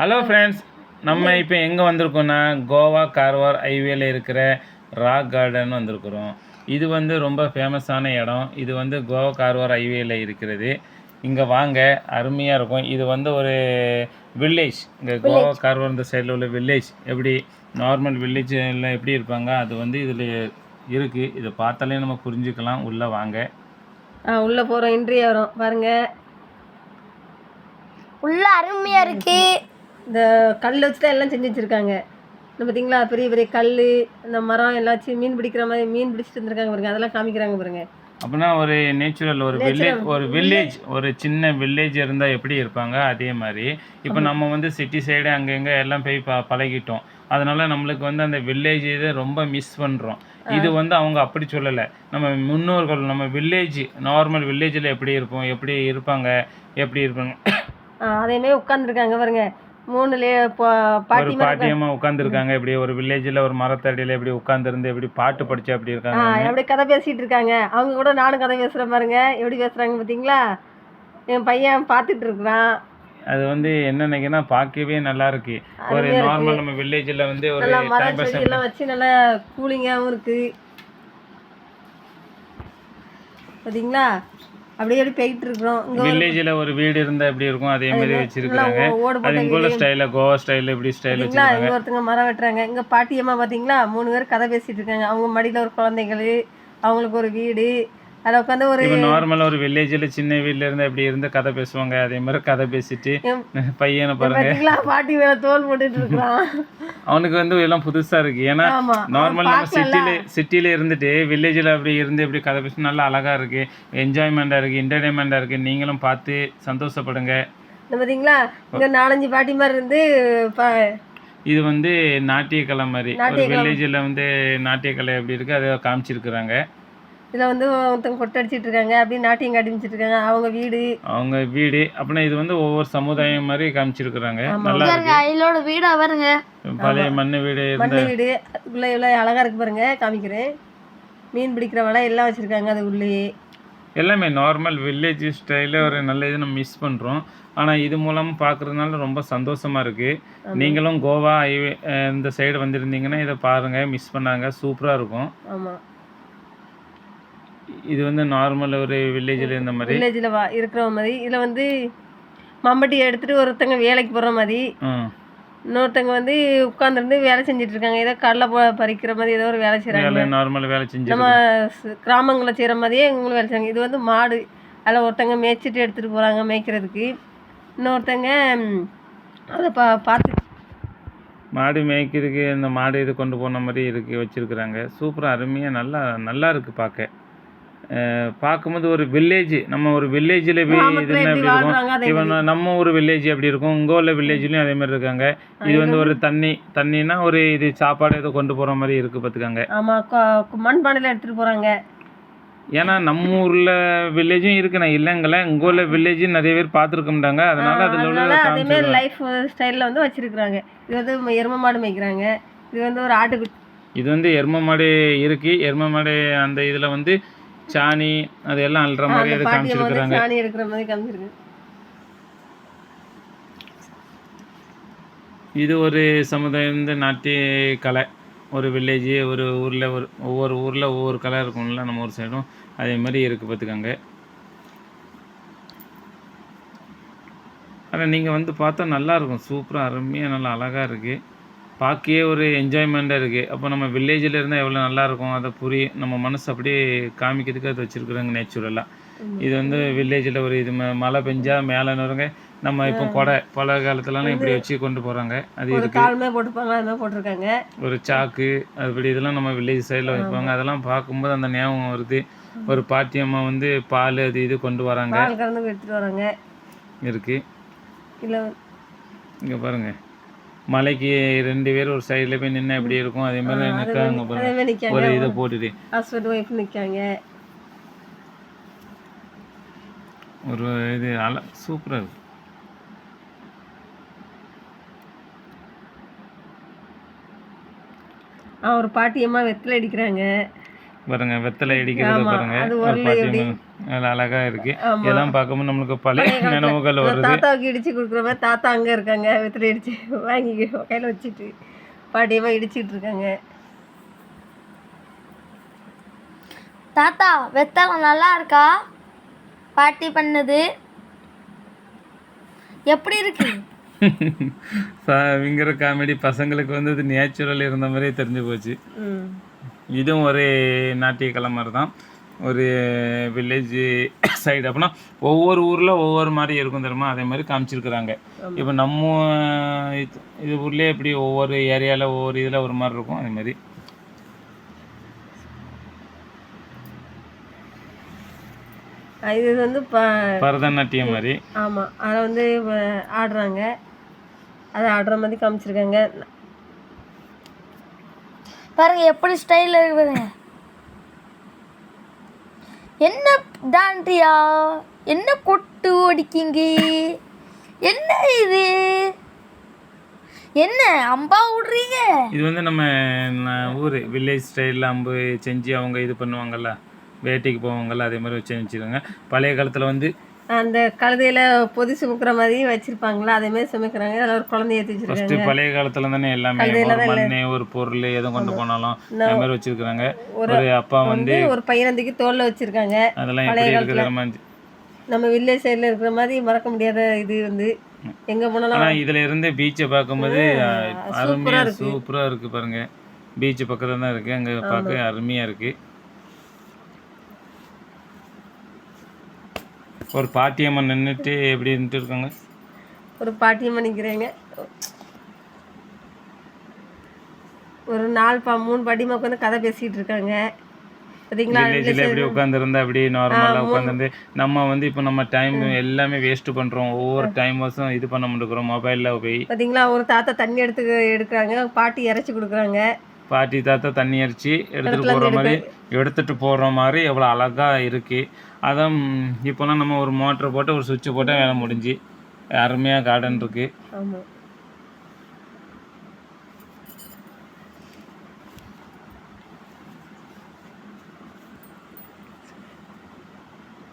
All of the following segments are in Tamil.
ஹலோ ஃப்ரெண்ட்ஸ், நம்ம இப்போ எங்கே வந்திருக்கோன்னா கோவா கார்வார் ஹைவேல இருக்கிற ராக் கார்டன் வந்திருக்கிறோம். இது வந்து ரொம்ப ஃபேமஸான இடம். இது வந்து கோவா கார்வார் ஹைவேல இருக்கிறது. இங்கே வாங்க, அருமையாக இருக்கும். இது வந்து ஒரு வில்லேஜ். இங்கே கோவா கார்வார் இந்த சைடில் உள்ள வில்லேஜ் எப்படி நார்மல் வில்லேஜ் எல்லாம் எப்படி இருப்பாங்க, அது வந்து இதில் இருக்குது. இதை பார்த்தாலே நம்ம புரிஞ்சுக்கலாம். உள்ளே வாங்க. உள்ளே போகிறோம். இன்ட்ரி வரும் பாருங்கள். உள்ள அருமையாக இருக்குது. இந்த கல் வச்சு தான் எல்லாம் செஞ்சு வச்சுருக்காங்க. இந்த பார்த்தீங்களா, பெரிய பெரிய கல், இந்த மரம் எல்லாம் வச்சு மீன் பிடிக்கிற மாதிரி மீன் பிடிச்சிட்டு இருந்திருக்காங்க பாருங்க. அதெல்லாம் காமிக்கிறாங்க பாருங்க. அப்படின்னா ஒரு நேச்சுரல் ஒரு வில்லேஜ் ஒரு சின்ன வில்லேஜ் இருந்தால் எப்படி இருப்பாங்க அதே மாதிரி. இப்போ நம்ம வந்து சிட்டி சைடு அங்கே இங்கே எல்லாம் போய் பழகிட்டோம். அதனால நம்மளுக்கு வந்து அந்த வில்லேஜ் இதை ரொம்ப மிஸ் பண்ணுறோம். இது வந்து அவங்க அப்படி சொல்லலை. நம்ம முன்னோர்கள் நம்ம வில்லேஜ் நார்மல் வில்லேஜில் எப்படி இருப்போம், எப்படி இருப்பாங்க, எப்படி இருப்பாங்க அதேமாதிரி உட்காந்துருக்காங்க பாருங்க. பாட்டியம்மா உட்காந்துருக்காங்க. இப்படி ஒரு வில்லேஜில் ஒரு மரத்தடியில் எப்படி உட்காந்துருந்து எப்படி பாட்டு படிச்சு அப்படி இருக்காங்க. எப்படி கதை பேசிட்டு இருக்காங்க. அவங்க கூட நானும் கதை பேசுகிறேன் பாருங்க. எப்படி பேசுகிறாங்க பார்த்தீங்களா. என் பையன் பார்த்துட்டு இருக்கிறான். அது வந்து என்ன நினைக்கிறேன்னா பார்க்கவே நல்லா இருக்கு. ஒரு நார்மல் நம்ம வில்லேஜில் வந்து ஒரு எல்லாம் வச்சு நல்லா கூலிங்காகவும் இருக்கு பார்த்தீங்களா. அப்படியே போயிட்டு இருக்கிறோம். வில்லேஜில் ஒரு வீடு இருந்தால் எப்படி இருக்கும் அதே மாதிரி வச்சிருக்காங்க. அது இங்குள்ள ஸ்டைலில் கோவா ஸ்டைலில் எப்படி ஸ்டைல் வச்சிருக்காங்க. இங்கே ஒருத்தங்க மரம் வெட்டுறாங்க. இங்கே பாட்டியம்மா பார்த்தீங்களா 3 பேர் கதை பேசிட்டு இருக்காங்க. அவங்க மடியில் ஒரு குழந்தைகள், அவங்களுக்கு ஒரு வீடு. அதில் உட்காந்து ஒரு நார்மலாக ஒரு வில்லேஜில் சின்ன வீட்டில் இருந்து எப்படி இருந்து கதை பேசுவாங்க அதே மாதிரி கதை பேசிட்டு பையனை பாருங்க. பாட்டி மேலே தோல் போட்டுட்டு இருக்கிறான். அவனுக்கு வந்து எல்லாம் புதுசாக இருக்குது. ஏன்னா நார்மல் நம்ம சிட்டியில் இருந்துட்டு வில்லேஜில் அப்படி இருந்து எப்படி கதை பேசி நல்லா அழகாக இருக்குது, என்ஜாய்மெண்ட்டாக இருக்குது, என்டர்டைன்மெண்ட்டாக இருக்குது. நீங்களும் பார்த்து சந்தோஷப்படுங்க. பார்த்தீங்களா இங்கே 4-5 பாட்டி மாதிரி இருந்து இது வந்து நாட்டியக்கலை மாதிரி ஒரு வில்லேஜில் வந்து நாட்டியக்கலை எப்படி இருக்குது அதை காமிச்சிருக்கிறாங்க. இதில் வந்து ஒருத்தவங்க கொட்டை அடிச்சிட்டு இருக்காங்க. அப்படியே நாட்டியம் காட்டிச்சிட்டு இருக்காங்க. அவங்க வீடு அப்படின்னா இது வந்து ஒவ்வொரு சமுதாயம் மாதிரி காமிச்சிருக்கிறாங்க. நல்லா இருக்கு. வீடா பாருங்க, பழைய மண்ணு வீடு உள்ள எவ்வளோ அழகா இருக்கு பாருங்க. காமிக்கிறேன். மீன் பிடிக்கிற வலை எல்லாம் வச்சிருக்காங்க. அது உள்ளே எல்லாமே நார்மல் வில்லேஜ் ஸ்டைலில் ஒரு நல்ல இது நம்ம மிஸ் பண்ணுறோம். ஆனால் இது மூலமாக பார்க்குறதுனால ரொம்ப சந்தோஷமாக இருக்குது. நீங்களும் கோவா ஹைவே இந்த சைடு வந்திருந்தீங்கன்னா இதை பாருங்கள், மிஸ் பண்ணாங்க. சூப்பராக இருக்கும். ஆமாம், இது வந்து நார்மல் ஒரு வில்லேஜில் இந்த மாதிரி வில்லேஜில் இருக்கிற மாதிரி. இதில் வந்து மம்பட்டி எடுத்துகிட்டு ஒருத்தங்க வேலைக்கு போகிற மாதிரி, இன்னொருத்தங்க வந்து உட்காந்துருந்து வேலை செஞ்சுட்டு இருக்காங்க. ஏதோ கடலை பறிக்கிற மாதிரி ஏதோ ஒரு வேலை செய்கிறாங்க. நார்மல் வேலை செஞ்சு நம்ம கிராமங்களில் செய்கிற மாதிரியே இவங்களும் வேலை செய்கிறாங்க. இது வந்து மாடு. அதில் ஒருத்தங்க மேய்ச்சிட்டு எடுத்துகிட்டு போகிறாங்க மேய்க்கிறதுக்கு. இன்னொருத்தங்க அதை பார்த்து மாடு மேய்க்கிறதுக்கு இந்த மாடு இது கொண்டு போன மாதிரி இருக்குது வச்சுருக்குறாங்க. சூப்பராக அருமையாக நல்லா இருக்குது பார்க்க. பார்க்கும்போது ஒரு வில்லேஜ் நம்ம ஒரு வில்லேஜில் போய் இது எப்படி இருக்கும். இவன் நம்ம ஒரு வில்லேஜ் எப்படி இருக்கும், இங்கே உள்ள வில்லேஜ்லேயும் அதே மாதிரி இருக்காங்க. இது வந்து ஒரு தண்ணினா ஒரு இது சாப்பாடு ஏதோ கொண்டு போகிற மாதிரி இருக்குது பார்த்துக்காங்க. ஆமாம், மண்பானையில் எடுத்துகிட்டு போகிறாங்க. ஏன்னா நம்ம ஊரில் வில்லேஜும் இருக்கு, நான் இல்லைங்களே. இங்கே உள்ள வில்லேஜும் நிறைய பேர் பார்த்துருக்க மாட்டாங்க. அதனால அதில் உள்ள அதேமாரி லைஃப் ஸ்டைலில் வந்து வச்சுருக்குறாங்க. இது வந்து எருமை மாடு மேய்க்கிறாங்க. இது வந்து ஒரு ஆட்டுக்குட்டி. இது வந்து எருமை மாடு இருக்குது. எருமை மாடு அந்த இதில் வந்து சாணி அதெல்லாம் அல்ற மாதிரி அதை காமிச்சிருக்கிறாங்க. சாணி எடுக்கிற மாதிரி காமிச்சிருக்கு. இது ஒரு சமுதாயம் வந்து நாட்டிய கலை. ஒரு வில்லேஜ் ஒரு ஊரில் ஒவ்வொரு ஊரில் ஒவ்வொரு கலை இருக்கும்ல. நம்ம ஒரு சைடும் அதே மாதிரி இருக்குது பார்த்துக்கோங்க. ஆனால் நீங்கள் வந்து பார்த்தா நல்லாயிருக்கும். சூப்பராக அருமையாக நல்லா அழகாக இருக்குது. பார்க்கவே ஒரு என்ஜாய்மெண்ட்டாக இருக்குது. அப்போ நம்ம வில்லேஜில் இருந்தால் எவ்வளோ நல்லாயிருக்கும் அதை நம்ம மனசு அப்படியே காமிக்கிறதுக்கு அது வச்சுருக்குறாங்க நேச்சுரலாக. இது வந்து வில்லேஜில் ஒரு இது மழை பெஞ்சால் மேலே நுறங்க நம்ம இப்போ பல காலத்துலலாம் இப்படி வச்சு கொண்டு போகிறாங்க. அது போட்டிருக்காங்க. ஒரு சாக்கு அப்படி இதெல்லாம் நம்ம வில்லேஜ் சைடில் வைப்பாங்க. அதெல்லாம் பார்க்கும்போது அந்த ஞாபகம் வருது. ஒரு பாட்டியம்மா வந்து பால் அது இது கொண்டு வராங்க எடுத்துகிட்டு வராங்க இருக்குது. இங்கே பாருங்கள், மலைக்கு 2 பேர் ஒரு சைடில் போய் நின்று எப்படி இருக்கும் அதே மாதிரி நிற்காங்க பாருங்க. ஒரு இதை போட்டுட்டு ஹஸ்பண்ட் ஒய்ஃப் நிற்காங்க. ஒரு இது சூப்பராக இருக்கு. ஒரு பாட்டியம்மா வெத்தலை அடிக்கிறாங்க பாருங்க. வெத்தலை அடிக்கிறது பாருங்க. ஒரு பாட்டியம்மா நல்ல அழகா இருக்கு. ஆமா. இதெல்லாம் பார்க்கும்போது நம்மளுக்கு பழைய நினைவுகள் வருது. தாத்தாவுக்கு இடிச்சு கொடுக்குற மாதிரி தாத்தா அங்கே இருக்காங்க, வெத்தலை இடிச்சு வாங்கி கையில் வச்சுட்டு பாட்டியமாக இடிச்சிட்டு இருக்காங்க. தாத்தா வெத்தலை நல்லா இருக்கா? பாட்டி பண்ணது எப்படி இருக்கு? இங்கிற காமெடி பசங்களுக்கு வந்து இது நேச்சுரல் இருந்த மாதிரியே தெரிஞ்சு போச்சு. இதுவும் ஒரு நாட்டிய மாதிரி தான், ஒரு வில்லேஜ் சைடு. அப்படின்னா ஒவ்வொரு ஊரில் ஒவ்வொரு மாதிரி இருக்கும் தெரியுமா, அதே மாதிரி காமிச்சிருக்கிறாங்க. இப்போ நம்ம இது ஊர்லேயே எப்படி ஒவ்வொரு ஏரியாவில் ஒவ்வொரு இதில் ஒரு மாதிரி இருக்கும், அதே மாதிரி. இது வந்து பரதநாட்டியம் மாதிரி. ஆமாம், அதை வந்து ஆடுறாங்க, அதை ஆடுற மாதிரி காமிச்சிருக்காங்க. பாருங்க எப்படி ஸ்டைலில் இருக்குதுங்க. என்ன டாண்டியா, என்ன கொட்டு ஓடிக்கிங்க, என்ன இது, என்ன அம்பா விடுறீங்க? இது வந்து நம்ம ஊர் வில்லேஜ் ஸ்டைலில் அம்பு செஞ்சு அவங்க இது பண்ணுவாங்கல்ல, வேட்டைக்கு போவாங்கல்ல, அதே மாதிரி வச்சுருக்காங்க. பழைய காலத்தில் வந்து அந்த கழுதையில் பொதி சுமக்கிற மாதிரி வச்சுருப்பாங்களா, அதே மாதிரி சுமக்கிறாங்க. அதில் ஒரு குழந்தைய ஏற்றி வச்சுருக்காங்க. ஃபஸ்ட்டு பழைய காலத்தில் தானே எல்லாமே ஒரு மண் ஒரு பொருள் எதுவும் கொண்டு போனாலும் அது மாதிரி வச்சுருக்குறாங்க. ஒரு அப்பா வந்து ஒரு பையனந்துக்கு தோளில் வச்சுருக்காங்க. அதெல்லாம் எப்படி இருக்கிற மாதிரி நம்ம வில்லேஜ் சைடில் இருக்கிற மாதிரி மறக்க முடியாத இது வந்து எங்கே போனாலும். ஆனால் இதில் இருந்து பீச்சை பார்க்கும்போது அருமையாக சூப்பராக இருக்குது பாருங்கள். பீச்சு பக்கத்தில் தான் இருக்குது, அங்கே பார்க்க அருமையாக இருக்குது. ஒரு பாட்டியம்மா நின்றுட்டு எப்படி இருந்துட்டு இருக்காங்க. ஒரு பாட்டியம்மா நிற்கிறாங்க. ஒரு 3 பாட்டியம்மா உட்காந்து கதை பேசிகிட்டு இருக்காங்க. பார்த்தீங்களா, வில்லேஜில் எப்படி உட்காந்துருந்தா அப்படி நார்மலாக உட்காந்துருந்து நம்ம வந்து இப்போ நம்ம டைம் எல்லாமே வேஸ்ட்டு பண்ணுறோம். ஒவ்வொரு டைம் வருஷம் இது பண்ண முடிக்கிறோம் மொபைலில் போய். பார்த்தீங்களா, ஒரு தாத்தா தண்ணி எடுக்கிறாங்க, பாட்டி இறச்சி கொடுக்குறாங்க. பாட்டி தாத்தா தண்ணி அரைச்சி எடுத்துகிட்டு போகிற மாதிரி எவ்வளோ அழகாக இருக்குது. அதான் இப்போலாம் நம்ம ஒரு மோட்டரை போட்டு ஒரு சுவிட்சு போட்டால் வேலை முடிஞ்சு. அருமையாக கார்டன் இருக்குது. ஆமாம்,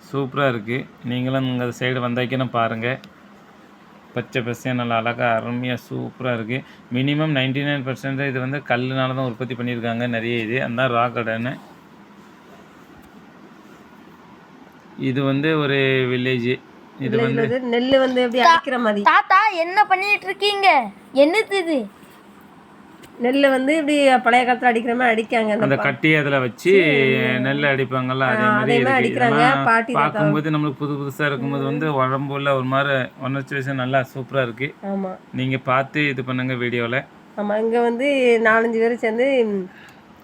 சூப்பராக இருக்குது. நீங்களும் இந்த சைடு வந்தாக்கின்னு பாருங்கள். பச்சை பசையாக நல்லா அழகாக அருமையாக சூப்பராக இருக்குது. மினிமம் 99% இது வந்து கல்லுனால தான் உற்பத்தி பண்ணியிருக்காங்க நிறைய. இது அந்த ராக் கார்டன். இது வந்து ஒரு வில்லேஜ். இது வந்து நெல் வந்து எப்படி அடிக்கிற மாதிரி. தாத்தா என்ன பண்ணிட்டு இருக்கீங்க? என்னது இது? நெல் வந்து இப்படி பழைய காலத்தில் அடிக்கிற மாதிரி அடிக்காங்க. அந்த கட்டி அதில் வச்சு நெல் அடிப்பாங்கல்ல, அதே மாதிரி அடிக்கிறாங்க. பாட்டி பார்க்கும்போது நம்மளுக்கு புதுசாக இருக்கும்போது வந்து உடம்புல ஒரு மாதிரி உணர்ச்சி நல்லா சூப்பராக இருக்குது. ஆமாம், நீங்கள் பார்த்து இது பண்ணுங்க வீடியோவில். ஆமாம், இங்கே வந்து 4-5 பேர் சேர்ந்து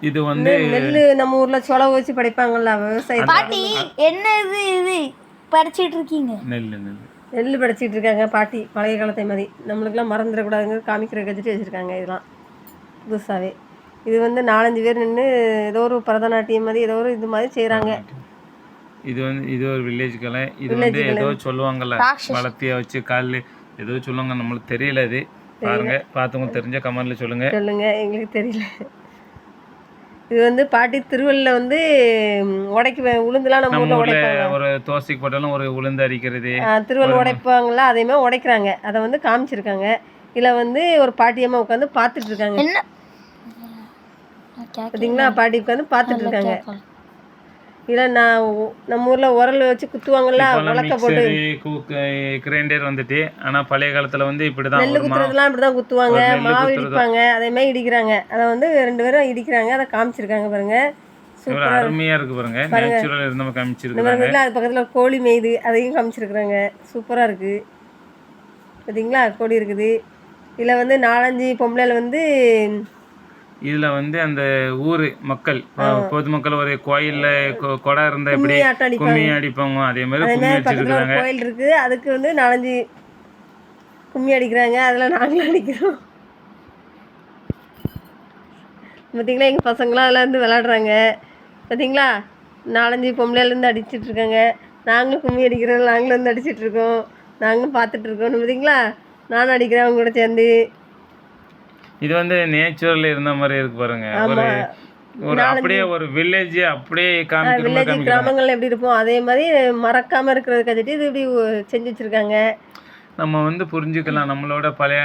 இது வந்து நெல் நம்ம ஊரில் சொலவு வச்சு படைப்பாங்கல்ல விவசாயம். பாட்டி என்ன இது படிச்சிட்டு இருக்கீங்க? நெல் படைச்சிட்டு இருக்காங்க பாட்டி, பழைய காலத்தை மாதிரி. நம்மளுக்குலாம் மறந்துடக்கூடாதுங்க காமிக்கிற கஜெட்டு வச்சுருக்காங்க. இதெல்லாம் புதுசாகவே. இது வந்து 4-5 பேர் நின்று ஏதோ ஒரு பரதநாட்டியம் மாதிரி ஏதோ ஒரு இது மாதிரி செய்கிறாங்க. இது வந்து இது ஒரு வில்லேஜ் கலை. இது வந்து ஏதோ சொல்லுவாங்கல்ல, வளர்த்தியை வச்சு காலில் ஏதோ சொல்லுவாங்க, நம்மளுக்கு தெரியல. இது பாருங்க, பார்த்தவங்க தெரிஞ்ச கமெண்ட்ல சொல்லுங்க. எங்களுக்கு தெரியல. இது வந்து பாட்டி திருவள்ளில் வந்து உளுந்துலாம் நம்ம ஊரில் உடைப்பாங்க. ஒரு தோசைக்கு போட்டாலும் ஒரு உளுந்து அரிக்கிறது, திருவள்ளு உடைப்பாங்களா, அதே மாதிரி உடைக்கிறாங்க. அதை வந்து காமிச்சிருக்காங்க. இதில் வந்து ஒரு பாட்டியம்மா உட்காந்து பார்த்துட்டு இருக்காங்க. என்ன பார்த்தீங்களா, பாட்டி உட்காந்து பார்த்துட்டு இருக்காங்க. இல்லை நம்ம ஊரில் உரல் வச்சு குத்துவாங்கல்ல, உலக்க போட்டு கிரைண்டர் வந்துட்டு. ஆனால் பழைய காலத்தில் வந்து இப்படி தான் நெல் குத்துறதுலாம் இப்படி தான் குத்துவாங்க, மாவு இடிப்பாங்க, அதே மாதிரி இடிக்கிறாங்க. அதை வந்து 2 பேரும் இடிக்கிறாங்க, அதை காமிச்சிருக்காங்க பாருங்க. சூப்பராக அருமையாக இருக்குது பாருங்க. நேச்சுரல் இருந்தவங்க காமிச்சிருக்காங்க. அது பக்கத்தில் கோழி மேய்து, அதையும் காமிச்சிருக்கிறாங்க. சூப்பராக இருக்குது. பார்த்தீங்களா, கோழி இருக்குது. இதில் வந்து 4-5 பொம்பளைகள் வந்து இதில் வந்து அந்த ஊர் மக்கள் பொதுமக்கள் ஒரு கோயிலில் கொடை இருந்தால் எப்படி கும்மி அடிப்பாங்க, அதே மாதிரி கும்மி அடிச்சிருக்காங்க. கோயில் இருக்குது, அதுக்கு வந்து 4-5 கும்மி அடிக்கிறாங்க. அதில் நாங்களும் அடிக்கிறோம். பார்த்தீங்களா, எங்கள் பசங்களாம் அதில் இருந்து விளாடுறாங்க. பார்த்தீங்களா, 4-5 பொம்பளைலேருந்து அடிச்சிட்ருக்காங்க. நாங்களும் கும்மி அடிக்கிறோம், நாங்களும் வந்து அடிச்சிட்ருக்கோம், நாங்களும் பார்த்துட்ருக்கோம். பார்த்தீங்களா, நானும் அடிக்கிறேன் அவங்க கூட சேர்ந்து. இது வந்து நேச்சுரல் இருந்த மாதிரி இருக்கு பாருங்க. ஒரு ஒரு அப்படியே ஒரு வில்லேஜ் அப்படியே காமிக்கிற மாதிரி வில்லேஜ் காமிக்கிறாங்க. கிராமங்கள்ல எப்படி இருப்போம் அதே மாதிரி மறக்காமல் இருக்கிறதுக்காச்சுட்டு இது இப்படி செஞ்சு வச்சுருக்காங்க. நம்ம வந்து புரிஞ்சுக்கலாம் நம்மளோட பழைய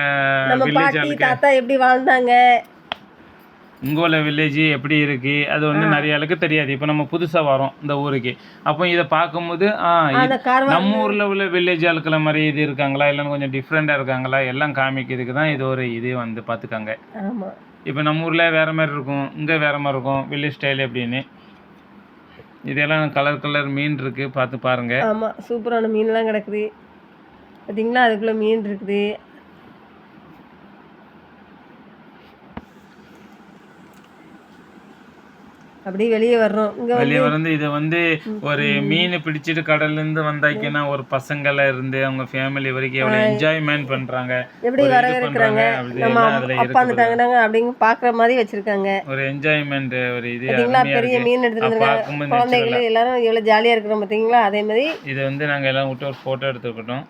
நம்ம வில்லேஜ் பாட்டி ஆளுக்கு தாத்தா எப்படி வாழ்ந்தாங்க. உங்களோட வில்லேஜ் எப்படி இருக்கு அது வந்து நிறைய ஆளுக்கு தெரியாது. இப்போ நம்ம புதுசா வரோம் இந்த ஊருக்கு, அப்போ இதை பார்க்கும்போது அந்த கார்வார் நம்ம ஊர்ல உள்ள வில்லேஜ் ஆளுக்களை மாதிரி இது இருக்காங்களா இல்லைன்னு கொஞ்சம் டிஃப்ரெண்டா இருக்காங்களா எல்லாம் காமிக்கிறதுக்கு தான் இது ஒரு இது வந்து பார்த்துக்காங்க. ஆமாம். இப்போ நம்ம ஊரில் வேறு மாதிரி இருக்கும், இங்கே வேறு மாதிரி இருக்கும் வில்லேஜ் ஸ்டைல் எப்படின்னு. இதெல்லாம் கலர் கலர் மீன் இருக்குது, பார்த்து பாருங்கள். ஆமாம், சூப்பரான மீன்லாம் கிடக்குது பார்த்தீங்களா, அதுக்குள்ளே மீன் இருக்குது. அப்படியே வெளியே வர்றோம். இங்கே வெளியே வந்து இது வந்து ஒரு மீன் பிடிச்சிட்டு கடல்லேருந்து வந்தாக்கினா ஒரு பசங்களை இருந்து அவங்க ஃபேமிலி வரைக்கும் எவ்வளோ என்ஜாய்மெண்ட் பண்ணுறாங்க, எப்படி வரவேற்கிறாங்க, நம்ம அப்பா வந்துட்டாங்க அப்படின்னு பார்க்குற மாதிரி வச்சுருக்காங்க. ஒரு என்ஜாய்மெண்ட் ஒரு இது பார்த்தீங்களா, பெரிய மீன் எடுத்துகிட்டு வந்துருக்காங்க. குழந்தைகள் எல்லாரும் எவ்வளோ ஜாலியாக இருக்கிறோம் பார்த்தீங்களா. அதே மாதிரி இதை வந்து நாங்கள் எல்லாம் விட்டு ஒரு ஃபோட்டோ எடுத்துக்கிட்டோம்.